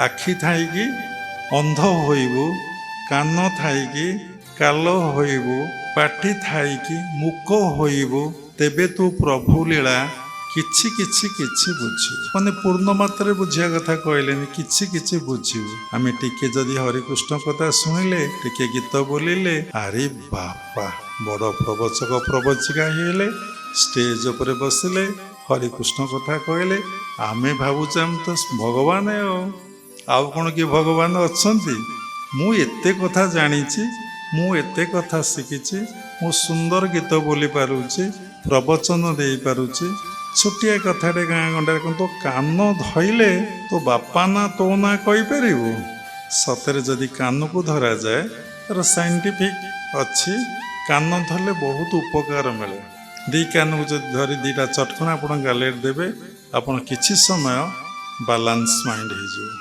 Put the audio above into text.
ଆଖି ଥାଇକି ଅନ୍ଧ ହୋଇବୁ, କାନ ଥାଇକି କାଲ ହୋଇବୁ, ପାଟି ଥାଇକି ମୂକ ହୋଇବୁ, ତେବେ ତୁ ପ୍ରଭୁ ଲୀଳା କିଛି କିଛି କିଛି ବୁଝିବୁ। ମାନେ ପୂର୍ଣ୍ଣ ମାତ୍ରାରେ ବୁଝିବା କଥା କହିଲେନି, କିଛି କିଛି ବୁଝିବୁ। ଆମେ ଟିକେ ଯଦି ହରିକୃଷ୍ଣ କଥା ଶୁଣିଲେ, ଟିକେ ଗୀତ ବୋଲିଲେ, ଆରେ ବାପା ବଡ଼ ପ୍ରବଚକ ପ୍ରବଚିକା ହେଇଗଲେ, ଷ୍ଟେଜ ଉପରେ ବସିଲେ, ହରିକୃଷ୍ଣ କଥା କହିଲେ, ଆମେ ଭାବୁଛୁ ଆମେ ତ ଭଗବାନ। ଆଉ କ'ଣ କିଏ ଭଗବାନ ଅଛନ୍ତି? ମୁଁ ଏତେ କଥା ଜାଣିଛି, ମୁଁ ଏତେ କଥା ଶିଖିଛି, ମୁଁ ସୁନ୍ଦର ଗୀତ ବୋଲି ପାରୁଛି, ପ୍ରବଚନ ଦେଇପାରୁଛି, ଛୋଟିଆ କଥାଟେ ଗାଁ ଗଣ୍ଡାରେ କିନ୍ତୁ କାନ ଧଇଲେ ତୋ ବାପା ନା ତୋ ନା କହିପାରିବୁ? ସତରେ ଯଦି କାନକୁ ଧରାଯାଏ ତାର ସାଇଣ୍ଟିଫିକ୍ ଅଛି, କାନ ଧରିଲେ ବହୁତ ଉପକାର ମିଳେ। ଦୁଇ କାନକୁ ଯଦି ଧରି ଦୁଇଟା ଚଟକଣା ଆପଣ ଗାଲେରେ ଦେବେ, ଆପଣ କିଛି ସମୟ ବାଲାନ୍ସ ମାଇଣ୍ଡ ହେଇଯିବ।